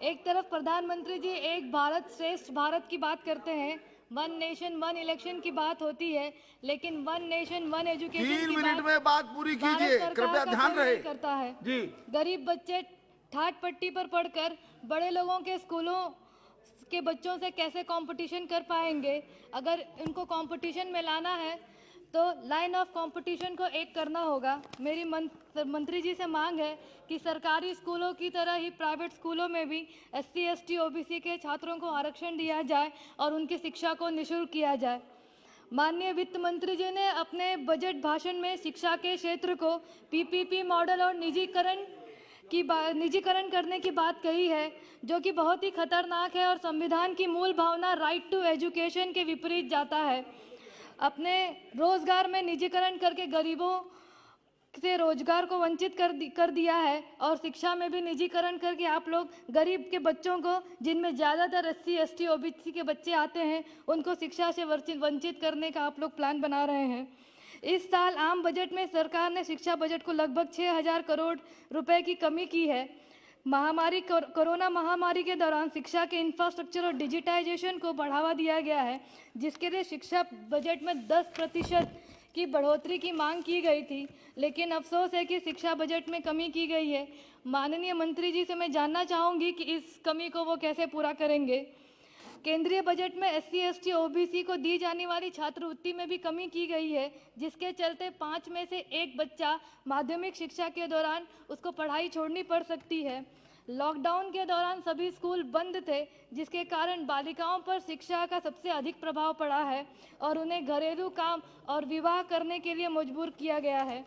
एक तरफ प्रधानमंत्री जी एक भारत श्रेष्ठ भारत की बात करते हैं, वन नेशन वन इलेक्शन की बात होती है, लेकिन वन नेशन वन एजुकेशन 3 की मिनट में बात पूरी भारत कीजिए, सरकार कृपया का ध्यान कोई रहे नहीं करता है। जी। गरीब बच्चे ठाट पट्टी पर पढ़कर बड़े लोगों के स्कूलों के बच्चों से कैसे कंपटीशन कर पाएंगे? अगर उनको कंपटीशन में लाना है तो लाइन ऑफ कंपटीशन को एक करना होगा। मेरी मंत्री जी से मांग है कि सरकारी स्कूलों की तरह ही प्राइवेट स्कूलों में भी SC ST OBC के छात्रों को आरक्षण दिया जाए और उनकी शिक्षा को निःशुल्क किया जाए। माननीय वित्त मंत्री जी ने अपने बजट भाषण में शिक्षा के क्षेत्र को PPP मॉडल और निजीकरण करने की बात कही है, जो कि बहुत ही खतरनाक है और संविधान की मूल भावना राइट टू एजुकेशन के विपरीत जाता है। अपने रोजगार में निजीकरण करके गरीबों से रोजगार को वंचित कर दिया है और शिक्षा में भी निजीकरण करके आप लोग गरीब के बच्चों को, जिनमें ज़्यादातर SC ST OBC के बच्चे आते हैं, उनको शिक्षा से वंचित करने का आप लोग प्लान बना रहे हैं। इस साल आम बजट में सरकार ने शिक्षा बजट को लगभग 6,000 करोड़ रुपए की कमी की है। कोरोना महामारी के दौरान शिक्षा के इंफ्रास्ट्रक्चर और डिजिटाइजेशन को बढ़ावा दिया गया है, जिसके लिए शिक्षा बजट में 10% की बढ़ोतरी की मांग की गई थी, लेकिन अफसोस है कि शिक्षा बजट में कमी की गई है। माननीय मंत्री जी से मैं जानना चाहूँगी कि इस कमी को वो कैसे पूरा करेंगे। केंद्रीय बजट में SC ST OBC को दी जाने वाली छात्रवृत्ति में भी कमी की गई है, जिसके चलते 5 में से 1 बच्चा माध्यमिक शिक्षा के दौरान उसको पढ़ाई छोड़नी पड़ सकती है। लॉकडाउन के दौरान सभी स्कूल बंद थे, जिसके कारण बालिकाओं पर शिक्षा का सबसे अधिक प्रभाव पड़ा है और उन्हें घरेलू काम और विवाह करने के लिए मजबूर किया गया है।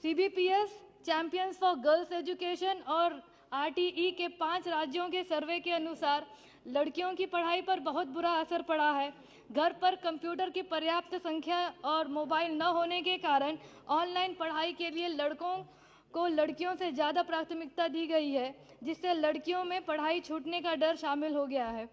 CBPS champions for girls education और RTE के 5 राज्यों के सर्वे के अनुसार लड़कियों की पढ़ाई पर बहुत बुरा असर पड़ा है। घर पर कंप्यूटर की पर्याप्त संख्या और मोबाइल न होने के कारण ऑनलाइन पढ़ाई के लिए लड़कों को लड़कियों से ज़्यादा प्राथमिकता दी गई है, जिससे लड़कियों में पढ़ाई छूटने का डर शामिल हो गया है।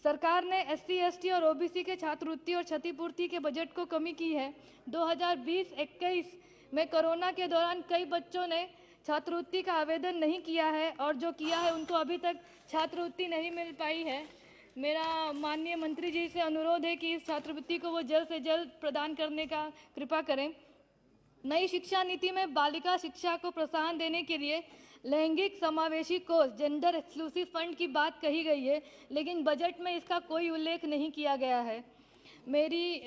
सरकार ने SC ST और OBC के छात्रवृत्ति और क्षतिपूर्ति के बजट को कमी की है। 2020-21 में कोरोना के दौरान कई बच्चों ने छात्रवृत्ति का आवेदन नहीं किया है और जो किया है उनको अभी तक छात्रवृत्ति नहीं मिल पाई है। मेरा माननीय मंत्री जी से अनुरोध है कि इस छात्रवृत्ति को वो जल्द से जल्द प्रदान करने का कृपा करें। नई शिक्षा नीति में बालिका शिक्षा को प्रोत्साहन देने के लिए लैंगिक समावेशी कोष जेंडर एक्सक्लूसिव फंड की बात कही गई है, लेकिन बजट में इसका कोई उल्लेख नहीं किया गया है। मेरी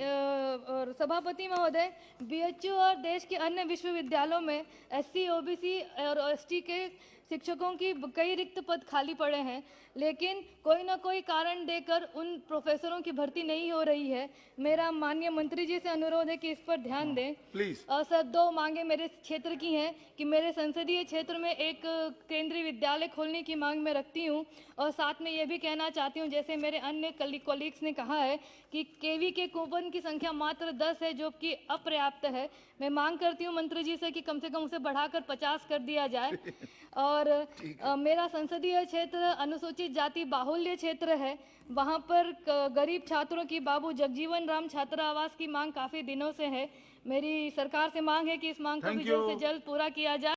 सभापति महोदय, BHU और देश के अन्य विश्वविद्यालयों में SC OBC और ST के शिक्षकों की कई रिक्त पद खाली पड़े हैं, लेकिन कोई ना कोई कारण देकर उन प्रोफेसरों की भर्ती नहीं हो रही है। मेरा माननीय मंत्री जी से अनुरोध है कि इस पर ध्यान दें प्लीज। सर, 2 मांगे मेरे क्षेत्र की हैं कि मेरे संसदीय क्षेत्र में एक केंद्रीय विद्यालय खोलने की मांग मैं रखती हूं और साथ में ये भी कहना चाहती हूं, जैसे मेरे अन्य कलीग्स ने कहा है कि KV के कूपन की संख्या मात्र 10 है, जो कि अपर्याप्त है। मैं मांग करती हूं मंत्री जी से कि कम से कम उसे बढ़ाकर 50 कर दिया जाए। और मेरा संसदीय क्षेत्र अनुसूचित जाति बाहुल्य क्षेत्र है, वहाँ पर गरीब छात्रों की बाबू जगजीवन राम छात्रावास की मांग काफ़ी दिनों से है। मेरी सरकार से मांग है कि इस मांग को भी जल्द से जल्द पूरा किया जाए।